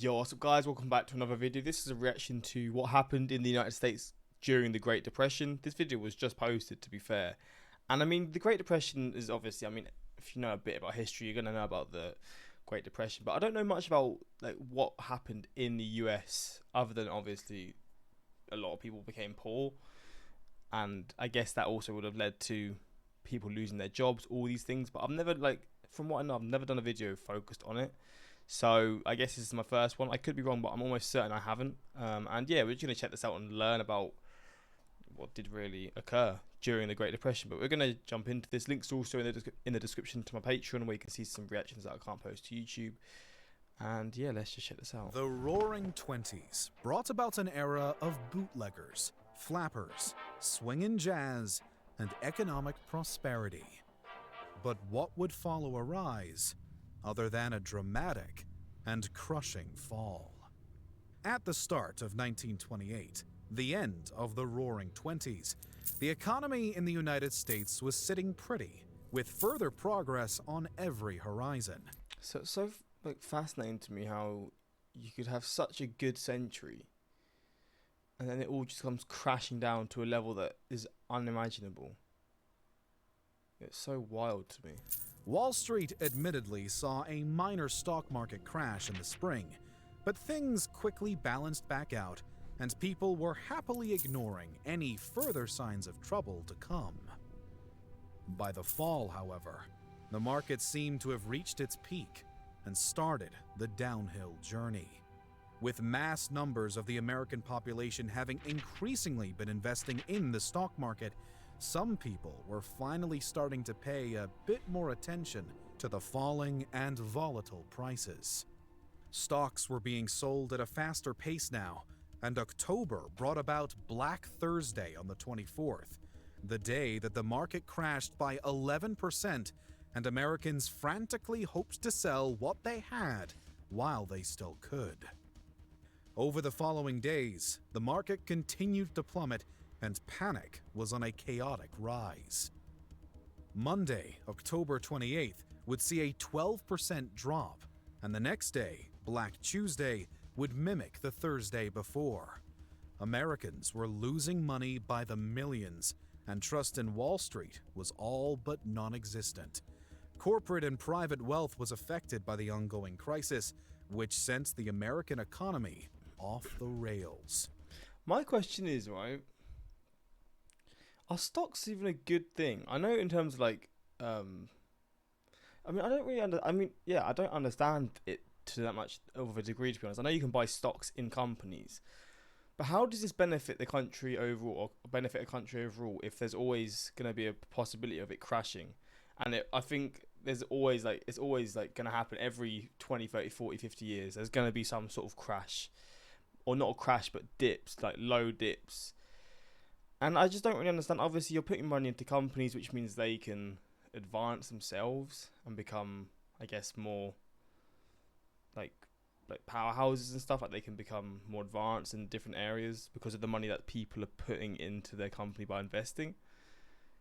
Yo, what's up guys, welcome back to another video. This is a reaction to what happened in the United States during the Great Depression. This video was just posted, to be fair. And I mean, the Great Depression is obviously, I mean, if you know a bit about history, you're going to know about the Great Depression. But I don't know much about like what happened in the US, other than obviously a lot of people became poor. And I guess that also would have led to people losing their jobs, all these things. But I've never, like, from what I know, I've never done a video focused on it. So I guess this is my first one. I could be wrong, but I'm almost certain I haven't. And yeah, we're just going to check this out and learn about what did really occur during the Great Depression. But we're going to jump into this. Links also in the description to my Patreon, where you can see some reactions that I can't post to YouTube. And yeah, let's just check this out. The Roaring Twenties brought about an era of bootleggers, flappers, swinging jazz, and economic prosperity. But what would follow a rise other than a dramatic and crushing fall? At the start of 1928, the end of the Roaring Twenties, the economy in the United States was sitting pretty, with further progress on every horizon. So it's so like fascinating to me how you could have such a good century, and then it all just comes crashing down to a level that is unimaginable. It's so wild to me. Wall Street admittedly saw a minor stock market crash in the spring, but things quickly balanced back out, and people were happily ignoring any further signs of trouble to come. By the fall, however, the market seemed to have reached its peak and started the downhill journey. With mass numbers of the American population having increasingly been investing in the stock market, some people were finally starting to pay a bit more attention to the falling and volatile prices. Stocks were being sold at a faster pace now, and October brought about Black Thursday on the 24th, the day that the market crashed by 11% and Americans frantically hoped to sell what they had while they still could. Over the following days, the market continued to plummet, and panic was on a chaotic rise. Monday, October 28th, would see a 12% drop, and the next day, Black Tuesday, would mimic the Thursday before. Americans were losing money by the millions, and trust in Wall Street was all but non-existent. Corporate and private wealth was affected by the ongoing crisis, which sent the American economy off the rails. My question is, right, are stocks even a good thing? I know in terms of like, I mean, I don't really I don't understand it to that much of a degree, to be honest. I know you can buy stocks in companies, but how does this benefit the country overall, or benefit a country overall, if there's always going to be a possibility of it crashing? And I think it's always going to happen every 20, 30, 40, 50 years. There's going to be some sort of crash, or not a crash, but dips, like low dips. And I just don't really understand. Obviously, you're putting money into companies, which means they can advance themselves and become, I guess, more like powerhouses and stuff. Like they can become more advanced in different areas because of the money that people are putting into their company by investing,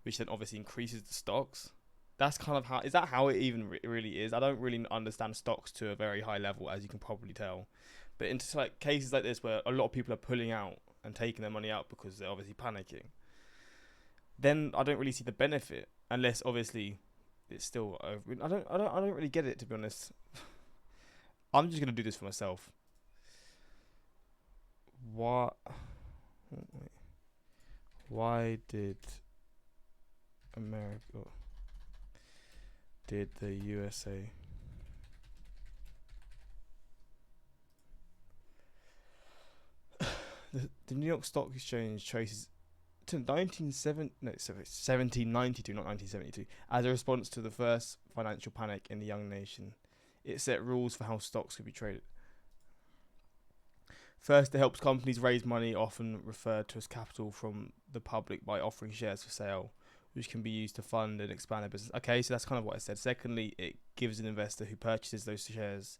which then obviously increases the stocks. That's kind of how, is that how it even really is? I don't really understand stocks to a very high level, as you can probably tell. But into like cases like this where a lot of people are pulling out and taking their money out because they're obviously panicking, then I don't really see the benefit, unless obviously it's still over. I don't really get it, to be honest. I'm just gonna do this for myself. What? Why did America? Did the USA? The New York Stock Exchange traces to 1792, not 1972, as a response to the first financial panic in the young nation. It set rules for how stocks could be traded. First, it helps companies raise money, often referred to as capital, from the public by offering shares for sale, which can be used to fund and expand their business. Okay, so that's kind of what I said. Secondly, it gives an investor who purchases those shares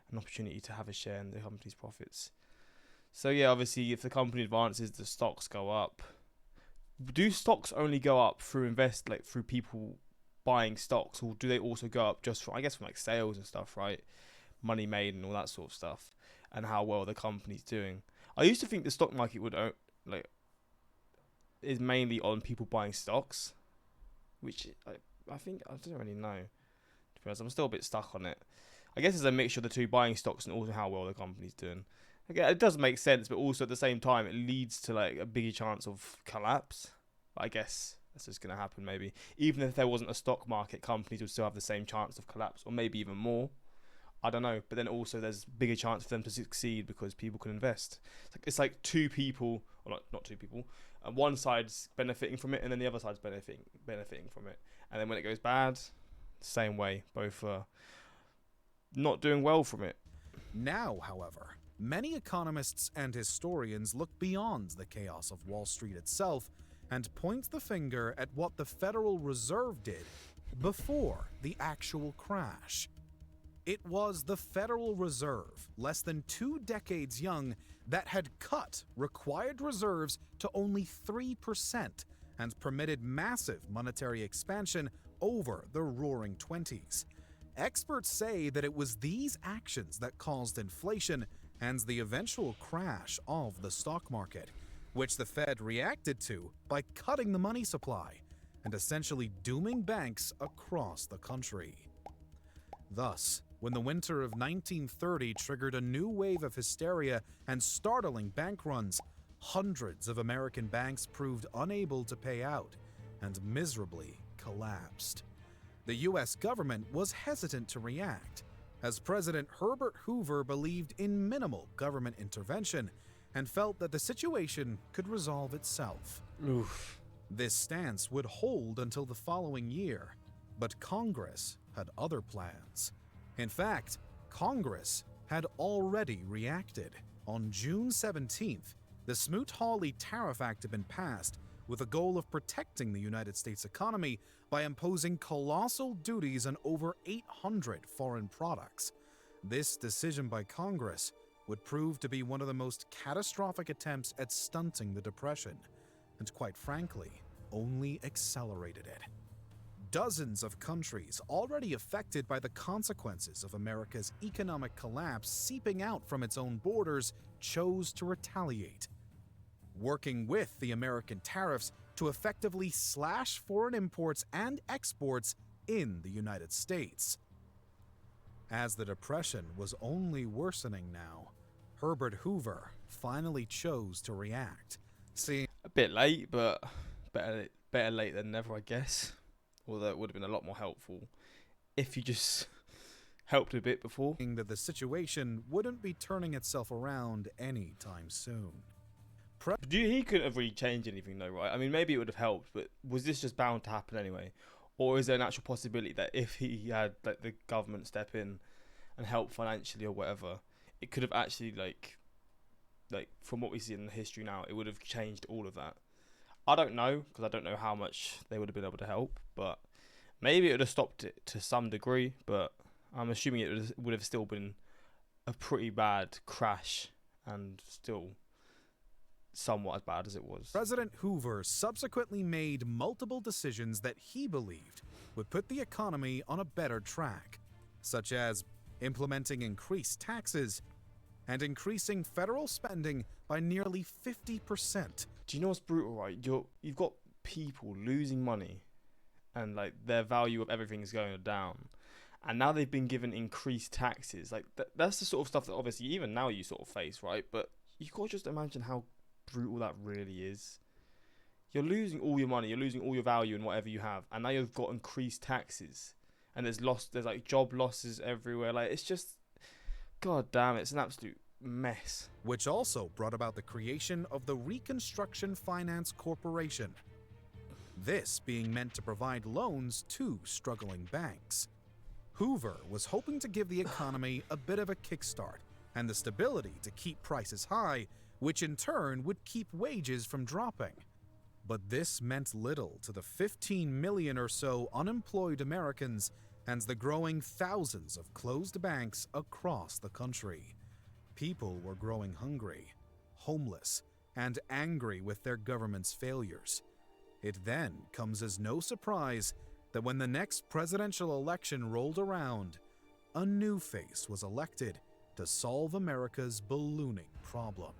an opportunity to have a share in the company's profits. So yeah, obviously, if the company advances, the stocks go up. Do stocks only go up through through people buying stocks, or do they also go up just from, I guess, from like sales and stuff, right? Money made and all that sort of stuff. and how well the company's doing. I used to think the stock market would like is mainly on people buying stocks, which I think I don't really know. To be honest, I'm still a bit stuck on it. I guess it's a mixture of the two, buying stocks and also how well the company's doing. Again, it does make sense, but also at the same time, it leads to like a bigger chance of collapse. But I guess that's just going to happen maybe. Even if there wasn't a stock market, companies would still have the same chance of collapse, or maybe even more. I don't know. But then also there's bigger chance for them to succeed because people can invest. It's like two people, or not two people. One side's benefiting from it, and then the other side's benefiting from it. And then when it goes bad, same way, both are not doing well from it. Now, however, many economists and historians look beyond the chaos of Wall Street itself and point the finger at what the Federal Reserve did before the actual crash. It was the Federal Reserve, less than 2 decades young, that had cut required reserves to only 3% and permitted massive monetary expansion over the Roaring '20s. Experts say that it was these actions that caused inflation and the eventual crash of the stock market, which the Fed reacted to by cutting the money supply and essentially dooming banks across the country. Thus, when the winter of 1930 triggered a new wave of hysteria and startling bank runs, hundreds of American banks proved unable to pay out and miserably collapsed. The U.S. government was hesitant to react, as President Herbert Hoover believed in minimal government intervention and felt that the situation could resolve itself. Oof. This stance would hold until the following year, but Congress had other plans. In fact, Congress had already reacted. On June 17th, the Smoot-Hawley Tariff Act had been passed with the goal of protecting the United States economy by imposing colossal duties on over 800 foreign products. This decision by Congress would prove to be one of the most catastrophic attempts at stunting the Depression, and quite frankly, only accelerated it. Dozens of countries already affected by the consequences of America's economic collapse seeping out from its own borders chose to retaliate, working with the American tariffs to effectively slash foreign imports and exports in the United States. As the Depression was only worsening now, Herbert Hoover finally chose to react, seeing A bit late, but better late than never, I guess. Although it would have been a lot more helpful if you just helped a bit before. that the situation wouldn't be turning itself around anytime soon. He couldn't have really changed anything though, right? I mean, maybe it would have helped, but was this just bound to happen anyway? Or is there an actual possibility that if he had like the government step in and help financially or whatever, it could have actually like from what we see in the history now, it would have changed all of that? I don't know, because I don't know how much they would have been able to help, but maybe it would have stopped it to some degree, but I'm assuming it would have still been a pretty bad crash and still somewhat as bad as it was. President Hoover subsequently made multiple decisions that he believed would put the economy on a better track, such as implementing increased taxes and increasing federal spending by nearly 50%. Do you know what's brutal, right? You've got people losing money and like their value of everything is going down. And now they've been given increased taxes. Like that's the sort of stuff that obviously even now you sort of face, right? But you got to just imagine how brutal that really is. You're losing all your money, you're losing all your value in whatever you have, and now you've got increased taxes. And there's like job losses everywhere. Like it's just, god damn, it's an absolute mess. Which also brought about the creation of the Reconstruction Finance Corporation. This being meant to provide loans to struggling banks. Hoover was hoping to give the economy a bit of a kickstart and the stability to keep prices high, which in turn would keep wages from dropping. But this meant little to the 15 million or so unemployed Americans and the growing thousands of closed banks across the country. People were growing hungry, homeless, and angry with their government's failures. It then comes as no surprise that when the next presidential election rolled around, a new face was elected to solve America's ballooning problem.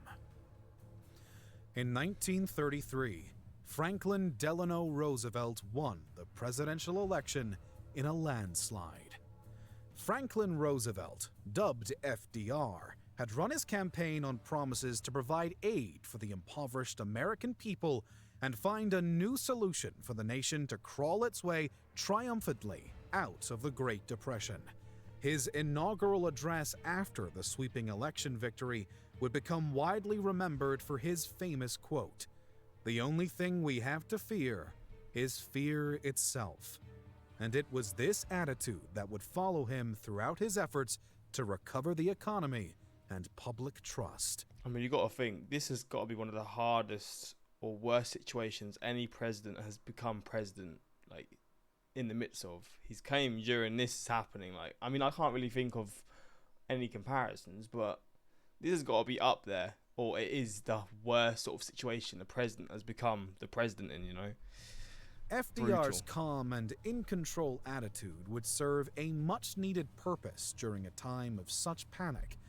In 1933, Franklin Delano Roosevelt won the presidential election in a landslide. Franklin Roosevelt, dubbed FDR, had run his campaign on promises to provide aid for the impoverished American people and find a new solution for the nation to crawl its way triumphantly out of the Great Depression. His inaugural address after the sweeping election victory would become widely remembered for his famous quote, "The only thing we have to fear is fear itself." And it was this attitude that would follow him throughout his efforts to recover the economy and public trust. I mean, you got to think, this has got to be one of the hardest or worst situations any president has become president, like, in the midst of. He's came during this is happening. Like, I mean, I can't really think of any comparisons, but this has got to be up there, or it is the worst sort of situation the president has become the president in, you know? FDR's Brutal. calm and in-control attitude would serve a much-needed purpose during a time of such panic,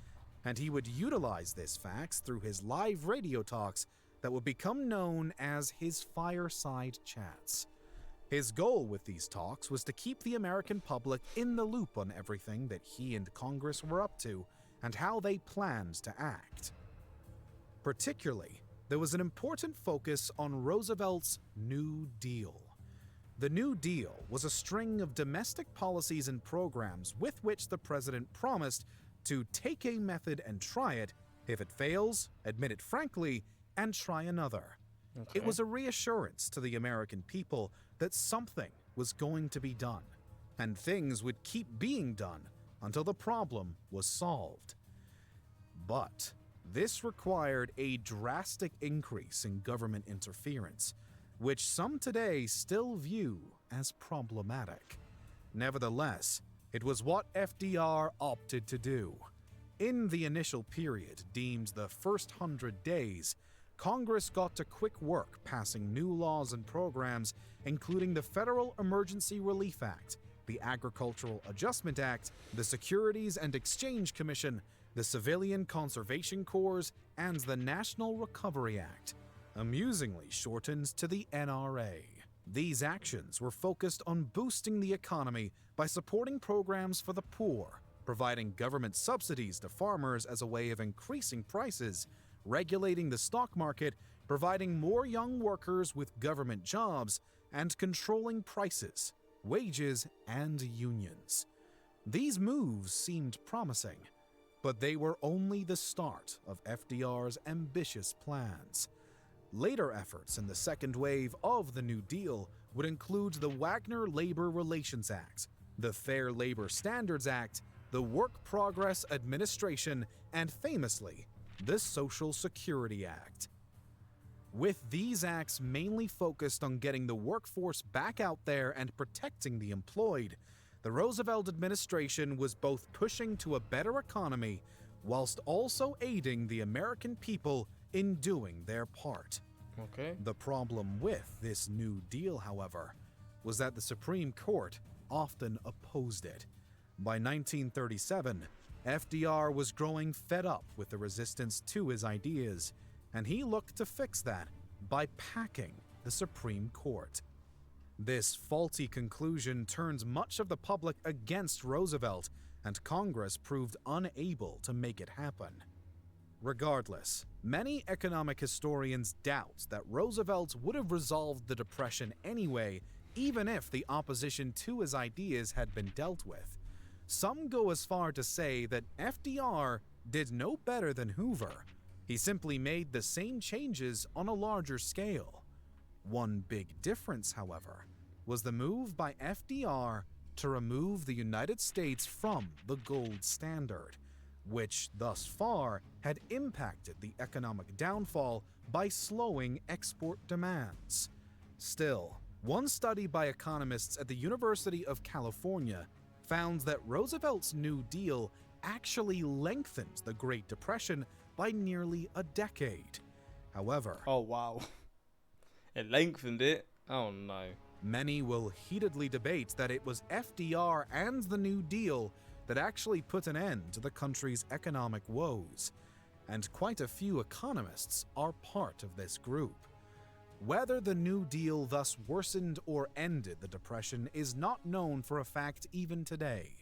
and he would utilize this fact through his live radio talks that would become known as his fireside chats. His goal with these talks was to keep the American public in the loop on everything that he and Congress were up to and how they planned to act. Particularly, there was an important focus on Roosevelt's New Deal. The New Deal was a string of domestic policies and programs with which the president promised to take a method and try it. If it fails, admit it frankly, and try another. Okay. It was a reassurance to the American people that something was going to be done, and things would keep being done until the problem was solved. But this required a drastic increase in government interference, which some today still view as problematic. Nevertheless, it was what FDR opted to do. In the initial period, deemed the first 100 days, Congress got to quick work passing new laws and programs, including the Federal Emergency Relief Act, the Agricultural Adjustment Act, the Securities and Exchange Commission, the Civilian Conservation Corps, and the National Recovery Act, amusingly shortened to the NRA. These actions were focused on boosting the economy by supporting programs for the poor, providing government subsidies to farmers as a way of increasing prices, regulating the stock market, providing more young workers with government jobs, and controlling prices, wages, and unions. These moves seemed promising, but they were only the start of FDR's ambitious plans. Later efforts in the second wave of the New Deal would include the Wagner Labor Relations Act, the Fair Labor Standards Act, the Work Progress Administration, and famously, the Social Security Act. With these acts mainly focused on getting the workforce back out there and protecting the employed, the Roosevelt administration was both pushing to a better economy whilst also aiding the American people in doing their part. Okay. The problem with this New Deal, however, was that the Supreme Court often opposed it. By 1937, FDR was growing fed up with the resistance to his ideas, and he looked to fix that by packing the Supreme Court. This faulty conclusion turned much of the public against Roosevelt, and Congress proved unable to make it happen. Regardless, many economic historians doubt that Roosevelt would have resolved the Depression anyway, even if the opposition to his ideas had been dealt with. Some go as far to say that FDR did no better than Hoover. He simply made the same changes on a larger scale. One big difference, however, was the move by FDR to remove the United States from the gold standard, which thus far had impacted the economic downfall by slowing export demands. Still, one study by economists at the University of California found that Roosevelt's New Deal actually lengthened the Great Depression by nearly a decade. However, Oh, wow. It lengthened it? Oh, no. many will heatedly debate that it was FDR and the New Deal that actually put an end to the country's economic woes, and quite a few economists are part of this group. Whether the New Deal thus worsened or ended the Depression is not known for a fact even today.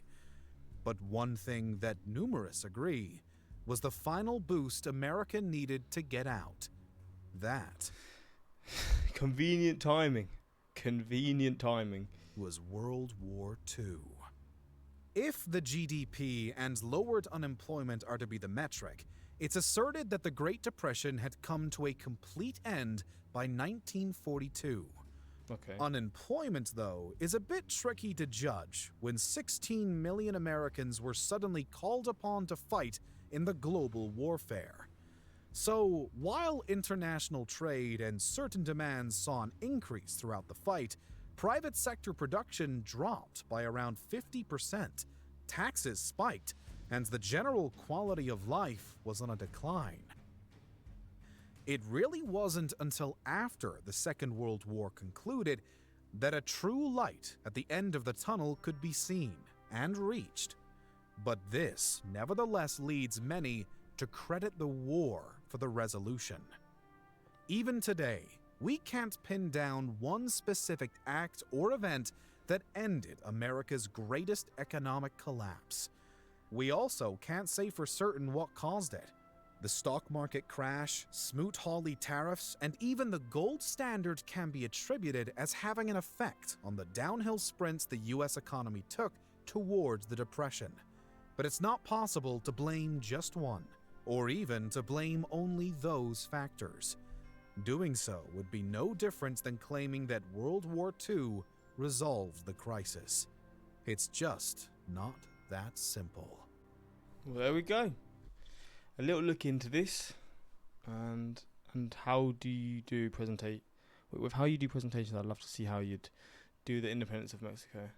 But one thing that numerous agree was the final boost America needed to get out. That Convenient timing. Convenient timing. was World War II. If the GDP and lowered unemployment are to be the metric, it's asserted that the Great Depression had come to a complete end by 1942. Okay. Unemployment, though, is a bit tricky to judge when 16 million Americans were suddenly called upon to fight in the global warfare. So, while international trade and certain demands saw an increase throughout the fight, private sector production dropped by around 50%, taxes spiked, and the general quality of life was on a decline. It really wasn't until after the Second World War concluded that a true light at the end of the tunnel could be seen and reached. But this nevertheless leads many to credit the war for the resolution. Even today, we can't pin down one specific act or event that ended America's greatest economic collapse. We also can't say for certain what caused it. The stock market crash, Smoot-Hawley tariffs, and even the gold standard can be attributed as having an effect on the downhill sprints the US economy took towards the Depression. But it's not possible to blame just one, or even to blame only those factors. Doing so would be no different than claiming that World War II resolved the crisis. It's just not that simple. Well, there we go. A little look into this, and how do you do presentation? With how you do presentations, I'd love to see how you'd do the independence of Mexico.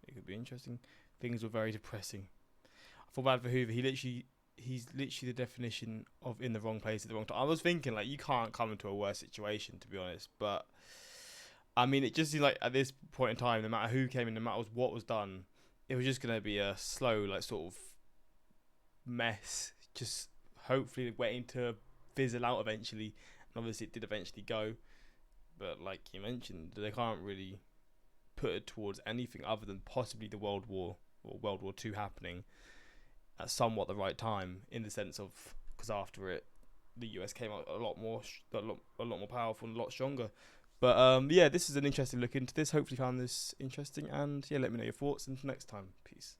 It could be interesting. Things were very depressing. I feel bad for Hoover. He's literally the definition of in the wrong place at the wrong time. I was thinking, like, you can't come into a worse situation, to be honest. But, I mean, it just seemed like at this point in time, no matter who came in, no matter what was done, it was just going to be a slow, like, sort of mess. Just hopefully waiting to fizzle out eventually. And obviously it did eventually go. But, like you mentioned, they can't really put it towards anything other than possibly the World War or World War II happening at somewhat the right time, in the sense of, because after it, the US came out a lot more powerful and a lot stronger. But yeah, this is an interesting look into this. Hopefully you found this interesting, and yeah, let me know your thoughts. Until next time, peace.